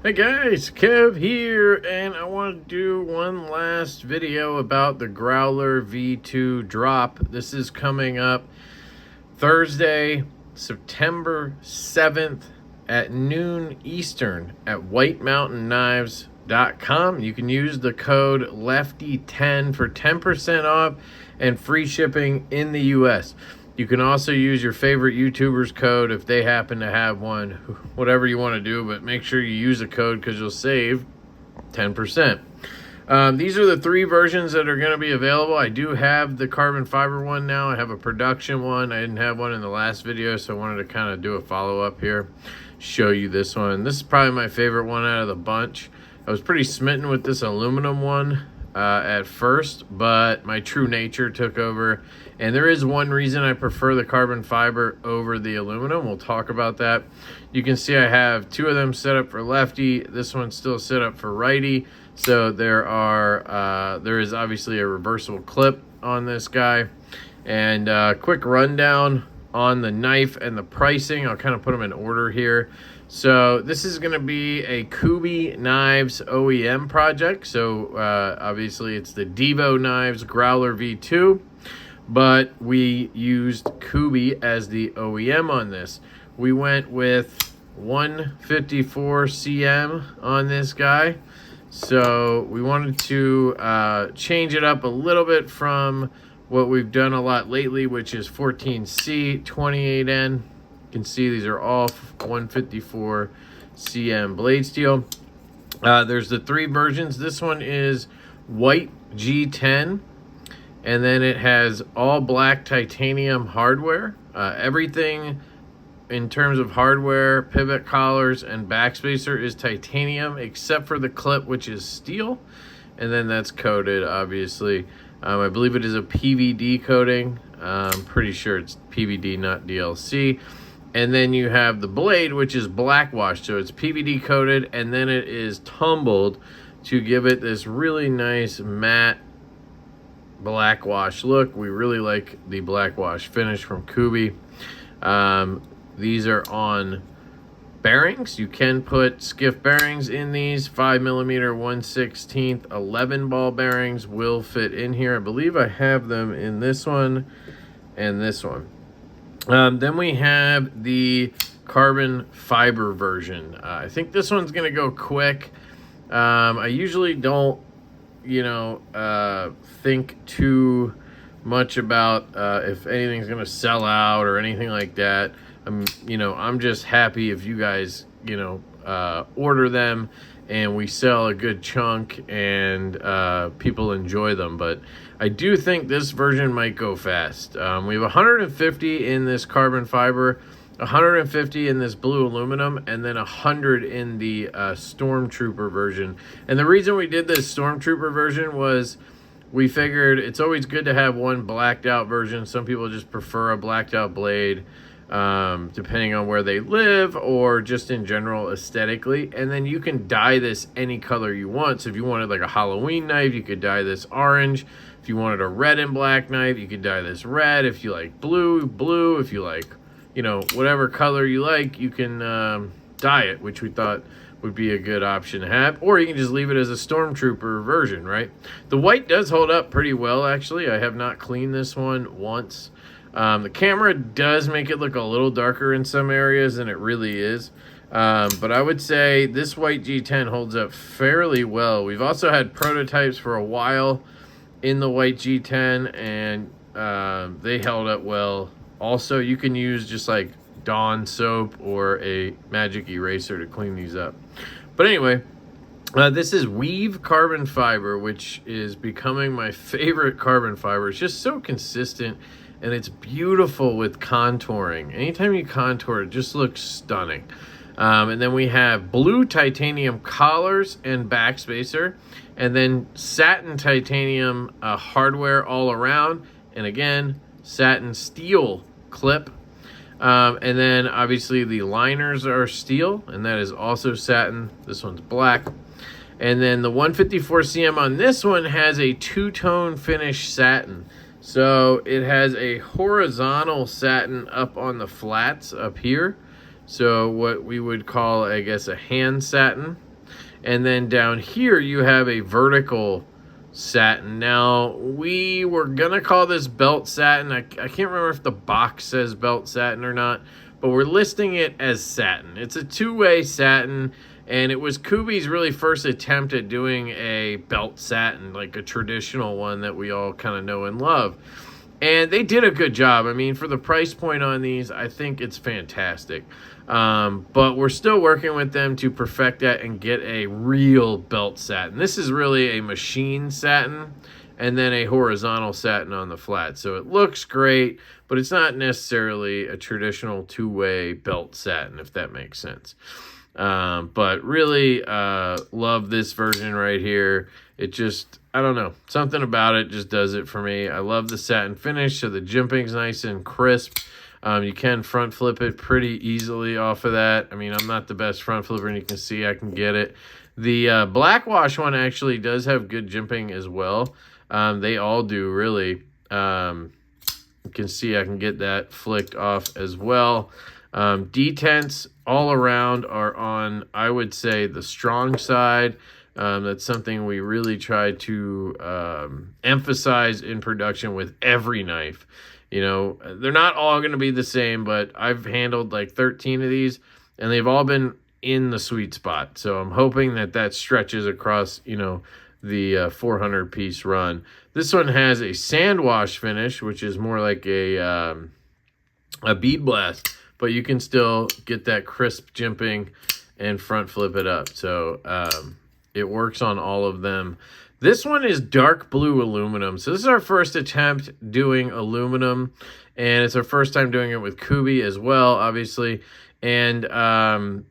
Hey guys, Kev here, and I want to do one last video about the Growler V2 drop. This is coming up Thursday, September 7th at noon Eastern at whitemountainknives.com. You can use the code LeftyEDC for 10% off and free shipping in the US. You can also use your favorite YouTuber's code if they happen to have one, whatever you want to do, but make sure you use a code because you'll save 10%. These are the three versions that are going to be available. I do have the carbon fiber one now. I have a production one. I didn't have one in the last video, so I wanted to kind of do a follow-up here, show you this one. This is probably my favorite one out of the bunch. I was pretty smitten with this aluminum one at first, but my true nature took over. And there is one reason I prefer the carbon fiber over the aluminum. We'll talk about that. You can see I have two of them set up for lefty. This one's still set up for righty. So there is obviously a reversible clip on this guy. And quick rundown on the knife and the pricing. I'll kind of put them in order here. So this is going to be a Kubey Knives OEM project. So obviously it's the Divo Knives Growler V2. But we used Kubey as the OEM on this. We went with 154 cm on this guy. So we wanted to change it up a little bit from what we've done a lot lately, which is 14C, 28N. You can see these are all 154 cm blade steel. There's the three versions. This one is white G10. And then it has all black titanium hardware. Everything in terms of hardware, pivot collars, and backspacer is titanium, except for the clip, which is steel. And then that's coated, obviously. I believe it is a PVD coating. I'm pretty sure it's PVD, not DLC. And then you have the blade, which is black washed. So it's PVD coated, and then it is tumbled to give it this really nice matte black wash look. We really like the black wash finish from Kubey. These are on bearings. You can put skiff bearings in these. 5mm 1/16 11 ball bearings will fit in here. I believe I have them in this one and this one. Then we have the carbon fiber version. I think this one's gonna go quick. I usually don't think too much about if anything's gonna sell out or anything like that. I'm just happy if you guys order them and we sell a good chunk and people enjoy them. But I do think this version might go fast. We have 150 in this carbon fiber, 150 in this blue aluminum, and then 100 in the Stormtrooper version. And the reason we did this Stormtrooper version was we figured it's always good to have one blacked out version. Some people just prefer a blacked out blade, depending on where they live or just in general aesthetically. And then you can dye this any color you want. So if you wanted like a Halloween knife, you could dye this orange. If you wanted a red and black knife, you could dye this red. If you like blue, blue. If you like whatever color you like, you can dye it, which we thought would be a good option to have. Or you can just leave it as a Stormtrooper version, right? The white does hold up pretty well, actually. I have not cleaned this one once. The camera does make it look a little darker in some areas than it really is. But I would say this white G10 holds up fairly well. We've also had prototypes for a while in the white G10, and they held up well. Also, you can use just like Dawn soap or a magic eraser to clean these up. But anyway, this is Weave carbon fiber, which is becoming my favorite carbon fiber. It's just so consistent and it's beautiful with contouring. Anytime you contour, it just looks stunning. And then we have blue titanium collars and backspacer, and then satin titanium hardware all around, and again, satin steel clip. And then obviously the liners are steel, and that is also satin. This one's black. And then the 154 cm on this one has a two-tone finish satin. So it has a horizontal satin up on the flats up here. So what we would call, I guess, a hand satin. And then down here you have a vertical satin. Now, we were gonna call this belt satin. I can't remember if the box says belt satin or not, but we're listing it as satin. It's a two-way satin, and it was Kubi's really first attempt at doing a belt satin, like a traditional one that we all kind of know and love. And they did a good job. I mean, for the price point on these, I think it's fantastic. But we're still working with them to perfect that and get a real belt satin. This is really a machine satin and then a horizontal satin on the flat. So it looks great, but it's not necessarily a traditional two-way belt satin, if that makes sense. But really love this version right here. It just, I don't know, something about it just does it for me. I love the satin finish, so the jimping's nice and crisp. You can front flip it pretty easily off of that. I mean, I'm not the best front flipper, and you can see I can get it. The black wash one actually does have good jimping as well. They all do, really. You can see I can get that flicked off as well. Detents all around are on, I would say, the strong side. That's something we really try to emphasize in production with every knife. You know, they're not all going to be the same, but I've handled like 13 of these, and they've all been in the sweet spot. So I'm hoping that that stretches across, you know, the 400-piece run. This one has a sand wash finish, which is more like a bead blast, but you can still get that crisp jimping and front flip it up. So it works on all of them. This one is dark blue aluminum. So this is our first attempt doing aluminum, and it's our first time doing it with Kubi as well, obviously. And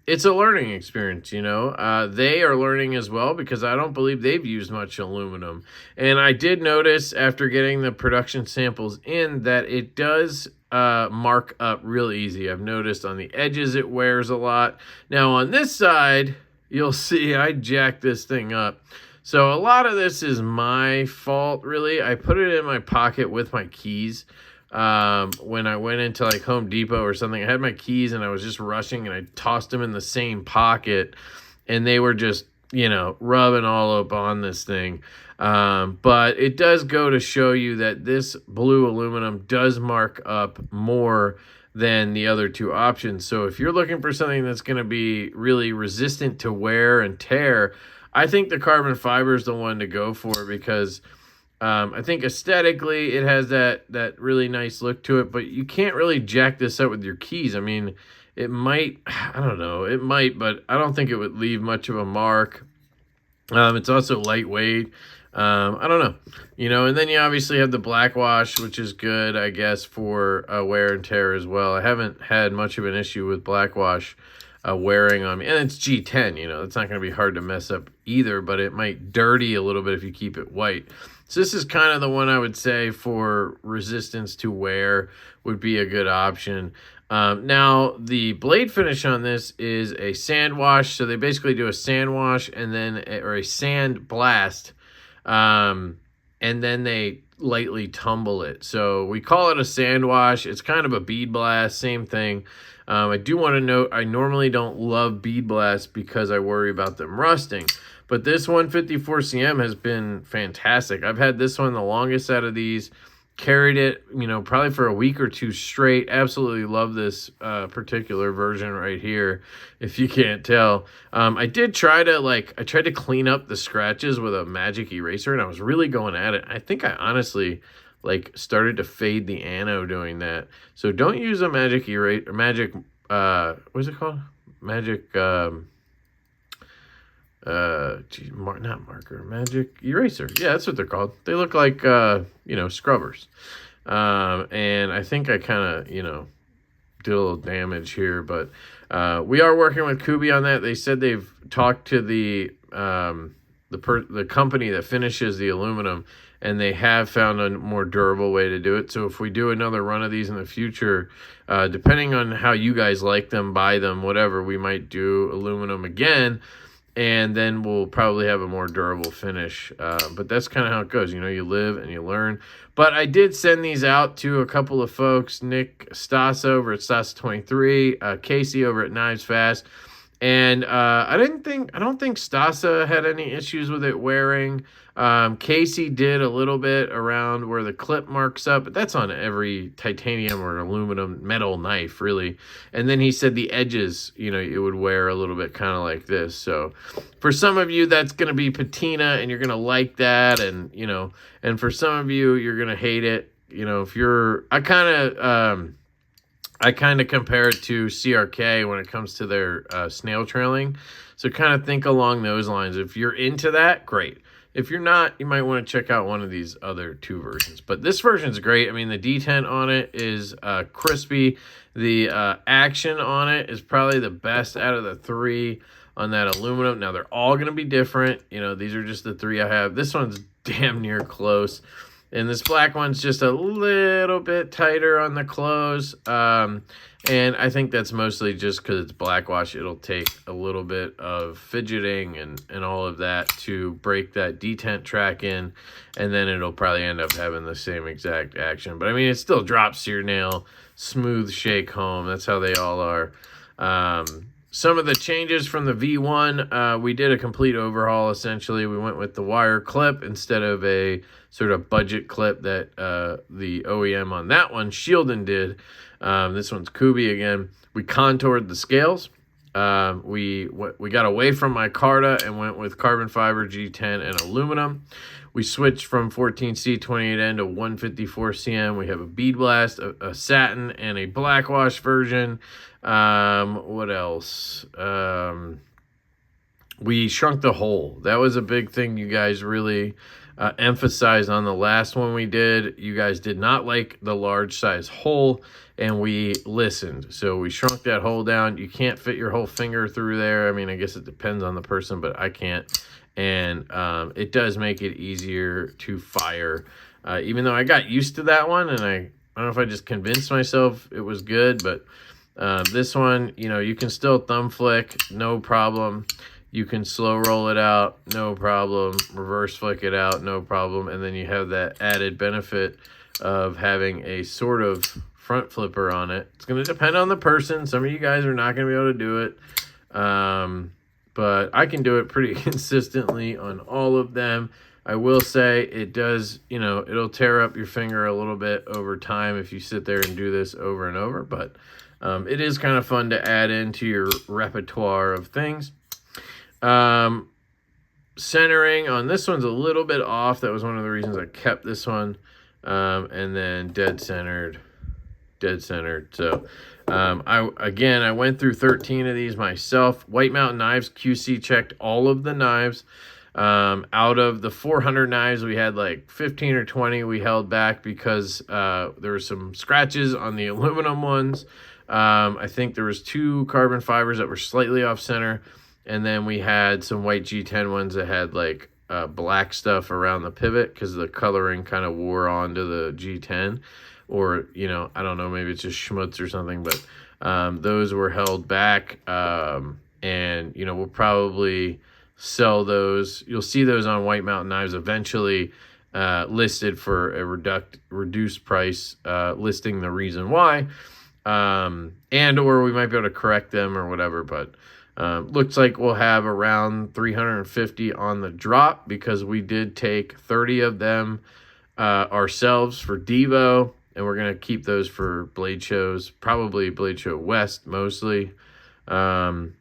it's a learning experience, you know. They are learning as well because I don't believe they've used much aluminum. And I did notice after getting the production samples in that it does mark up real easy. I've noticed on the edges it wears a lot. Now on this side, you'll see I jacked this thing up. So a lot of this is my fault, really. I put it in my pocket with my keys. When I went into like Home Depot or something, I had my keys and I was just rushing and I tossed them in the same pocket and they were just, you know, rubbing all up on this thing. But it does go to show you that this blue aluminum does mark up more than the other two options. So if you're looking for something that's going to be really resistant to wear and tear, I think the carbon fiber is the one to go for because I think aesthetically it has that really nice look to it, but you can't really jack this up with your keys. I mean, it might, I don't know, it might, but I don't think it would leave much of a mark. It's also lightweight. I don't know, you know, and then you obviously have the black wash, which is good, I guess, for wear and tear as well. I haven't had much of an issue with black wash wearing on me, and it's G10, you know, it's not going to be hard to mess up either, but it might dirty a little bit if you keep it white. So this is kind of the one I would say for resistance to wear would be a good option. Now the blade finish on this is a sand wash, so they basically do a sand wash and then or a sand blast, and then they lightly tumble it. So we call it a sand wash. It's kind of a bead blast, same thing. I do want to note I normally don't love bead blasts because I worry about them rusting. But this 154cm has been fantastic. I've had this one the longest out of these. Carried it, you know, probably for a week or two straight. Absolutely love this particular version right here, if you can't tell. I did try to clean up the scratches with a magic eraser, and I was really going at it. I think I honestly started to fade the ano doing that. So don't use a magic eraser, what's it called? Magic not marker, magic eraser. Yeah, that's what they're called. They look like you know, scrubbers. And I think I kind of, you know, did a little damage here, but we are working with Kubi on that. They said they've talked to the company that finishes the aluminum, and they have found a more durable way to do it. So if we do another run of these in the future, depending on how you guys like them, buy them, whatever, we might do aluminum again, and then we'll probably have a more durable finish. But that's kind of how it goes. You know, you live and you learn. But I did send these out to a couple of folks, Nick Stas over at Stas23, Casey over at Knives Fast, And I don't think Stasa had any issues with it wearing. Casey did a little bit around where the clip marks up, but that's on every titanium or aluminum metal knife, really. And then he said the edges, you know, it would wear a little bit kind of like this. So for some of you, that's going to be patina, and you're going to like that. And, you know, and for some of you, you're going to hate it. You know, if you're, I kind of compare it to CRK when it comes to their snail trailing. So kind of think along those lines. If you're into that, great. If you're not, you might want to check out one of these other two versions. But this version's great. I mean, the detent on it is crispy. The action on it is probably the best out of the three on that aluminum. Now, they're all going to be different. You know, these are just the three I have. This one's damn near close. And this black one's just a little bit tighter on the close. And I think that's mostly just because it's black wash. It'll take a little bit of fidgeting and all of that to break that detent track in. And then it'll probably end up having the same exact action. But I mean, it still drops to your nail. Smooth shake home. That's how they all are. Some of the changes from the V1, we did a complete overhaul, essentially. We went with the wire clip instead of a sort of budget clip that the OEM on that one, Shieldon, did. This one's Kubi again. We contoured the scales. We got away from micarta and went with carbon fiber, G10, and aluminum. We switched from 14C 28N to 154CM. We have a bead blast, a satin, and a black wash version. What else? We shrunk the hole. That was a big thing you guys really emphasized on the last one we did. You guys did not like the large size hole, and we listened. So we shrunk that hole down. You can't fit your whole finger through there. I mean, I guess it depends on the person, but I can't. And it does make it easier to fire. Even though I got used to that one, and I don't know if I just convinced myself it was good, but this one, you know, you can still thumb flick, no problem. You can slow roll it out, no problem. Reverse flick it out, no problem. And then you have that added benefit of having a sort of front flipper on it. It's going to depend on the person. Some of you guys are not going to be able to do it. But I can do it pretty consistently on all of them. I will say it does, you know, it'll tear up your finger a little bit over time if you sit there and do this over and over. But it is kind of fun to add into your repertoire of things. Centering on this one's a little bit off. That was one of the reasons I kept this one. And then dead centered. So I went through 13 of these myself. White Mountain Knives QC checked all of the knives. Out of the 400 knives, we had like 15 or 20 we held back because there were some scratches on the aluminum ones. I think there was 2 carbon fibers that were slightly off center. And then we had some white G10 ones that had like black stuff around the pivot because the coloring kind of wore onto the G10. Or, you know, I don't know, maybe it's just schmutz or something. But those were held back. And, you know, we'll probably sell those. You'll see those on White Mountain Knives eventually listed for a reduced price, listing the reason why. And or we might be able to correct them or whatever, but looks like we'll have around 350 on the drop because we did take 30 of them ourselves for Divo, and we're going to keep those for blade shows, probably Blade Show West mostly. And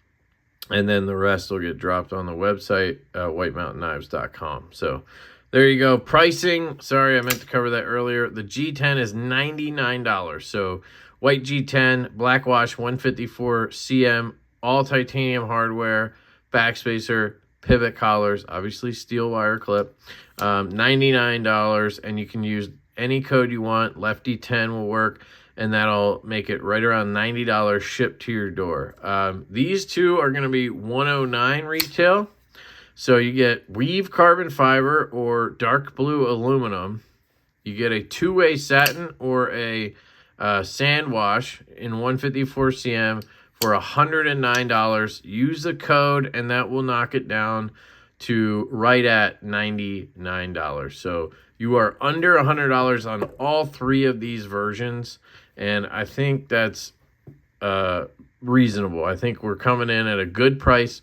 then the rest will get dropped on the website, whitemountainknives.com. So there you go. Pricing, sorry, I meant to cover that earlier. The G10 is $99. So white G10, black wash, 154 CM, all titanium hardware, backspacer, pivot collars, obviously steel wire clip, $99, and you can use any code you want. Lefty10 will work, and that'll make it right around $90 shipped to your door. These two are going to be $109 retail. So you get weave carbon fiber or dark blue aluminum. You get a two-way satin or a sand wash in 154 CM for $109. Use the code, and that will knock it down to right at $99. So you are under $100 on all 3 of these versions, and I think that's reasonable. I think we're coming in at a good price.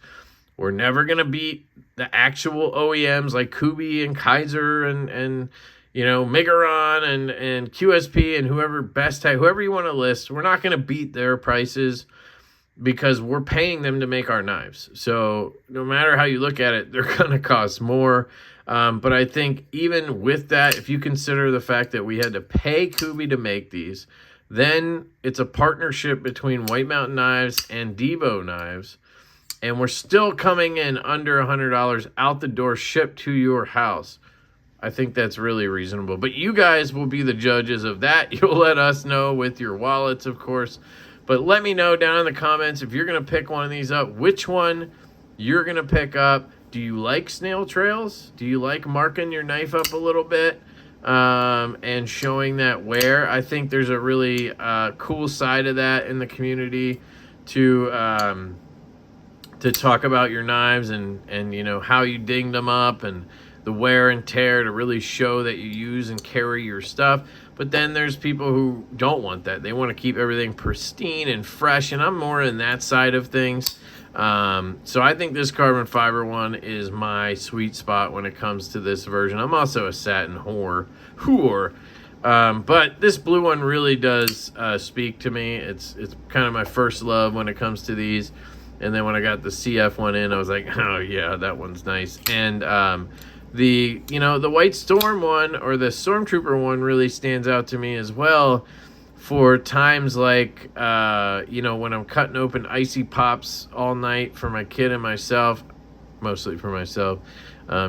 We're never going to beat the actual OEMs like Kubi and Kaiser and you know, Miguron and QSP and whoever you want to list. We're not going to beat their prices because we're paying them to make our knives. So no matter how you look at it, they're going to cost more. But I think even with that, if you consider the fact that we had to pay Kubi to make these, then it's a partnership between White Mountain Knives and Divo Knives. And we're still coming in under $100 out the door, shipped to your house. I think that's really reasonable. But you guys will be the judges of that. You'll let us know with your wallets, of course. But let me know down in the comments if you're going to pick one of these up, which one you're going to pick up. Do you like snail trails? Do you like marking your knife up a little bit and showing that wear? I think there's a really cool side of that in the community to talk about your knives and you know, how you dinged them up and the wear and tear, to really show that you use and carry your stuff. But then there's people who don't want that. They want to keep everything pristine and fresh, and I'm more in that side of things. So I think this carbon fiber one is my sweet spot when it comes to this version. I'm also a satin whore. But this blue one really does speak to me. It's kind of my first love when it comes to these. And then when I got the CF one in, I was like, oh yeah, that one's nice. And the White Storm one, or the Stormtrooper one, really stands out to me as well for times like, when I'm cutting open icy pops all night for my kid and myself, mostly for myself.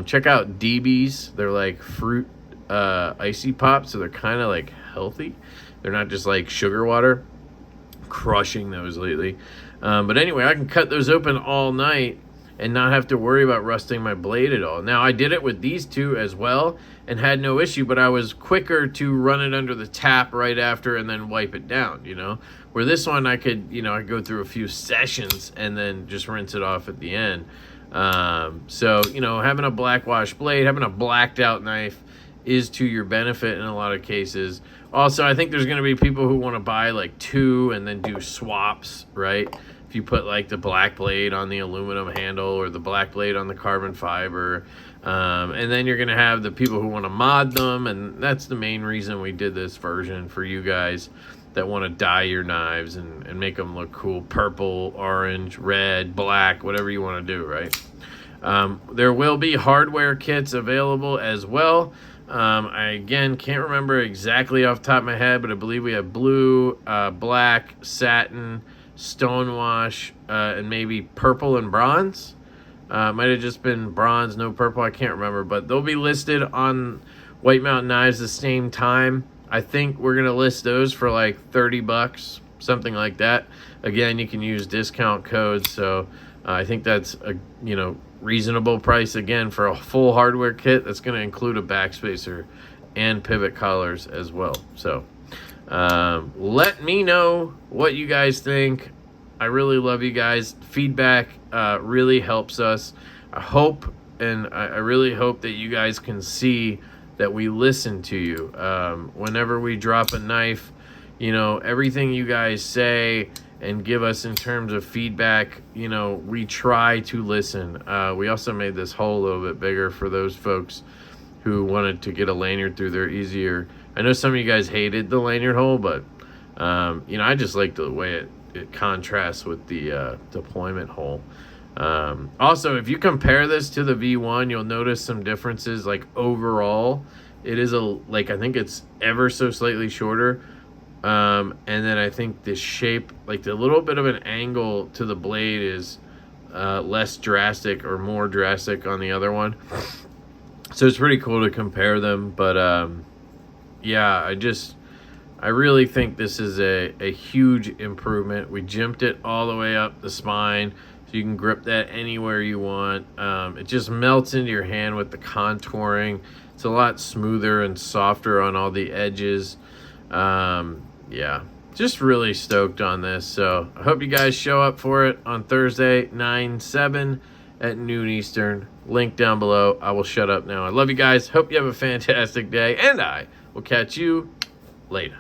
Check out DBs. They're like fruit icy pops, so they're kind of like healthy. They're not just like sugar water. Crushing those lately. But anyway, I can cut those open all night and not have to worry about rusting my blade at all. Now, I did it with these two as well and had no issue, but I was quicker to run it under the tap right after and then wipe it down, you know? Where this one, I could go through a few sessions and then just rinse it off at the end. So, having a black wash blade, having a blacked out knife is to your benefit in a lot of cases. Also, I think there's going to be people who want to buy like two and then do swaps, right? If you put like the black blade on the aluminum handle or the black blade on the carbon fiber, and then you're going to have the people who want to mod them, and that's the main reason we did this version for you guys that want to dye your knives and make them look cool, purple, orange, red, black, whatever you want to do, right? There will be hardware kits available as well. I, again, can't remember exactly off the top of my head, but I believe we have blue, black, satin, stonewash, and maybe purple and bronze. Might have just been bronze, no purple, I can't remember. But they'll be listed on White Mountain Knives the same time. I think we're going to list those for like $30, something like that. Again, you can use discount codes, so I think that's a reasonable price again for a full hardware kit. That's going to include a backspacer and pivot collars as well. So let me know what you guys think. I really love you guys. Feedback really helps us. I really hope that you guys can see that we listen to you. Whenever we drop a knife, everything you guys say and give us in terms of feedback, we try to listen. We also made this hole a little bit bigger for those folks who wanted to get a lanyard through there easier. I know some of you guys hated the lanyard hole, but I just like the way it contrasts with the deployment hole. Also, if you compare this to the V1, you'll notice some differences. Like overall, it is I think it's ever so slightly shorter. And then I think the shape, like the little bit of an angle to the blade, is less drastic or more drastic on the other one. So it's pretty cool to compare them. But yeah, I really think this is a huge improvement. We jimped it all the way up the spine, so you can grip that anywhere you want. It just melts into your hand with the contouring. It's a lot smoother and softer on all the edges. Yeah, just really stoked on this. So I hope you guys show up for it on Thursday, 9/7 at noon Eastern. Link down below. I will shut up now. I love you guys. Hope you have a fantastic day, and I will catch you later.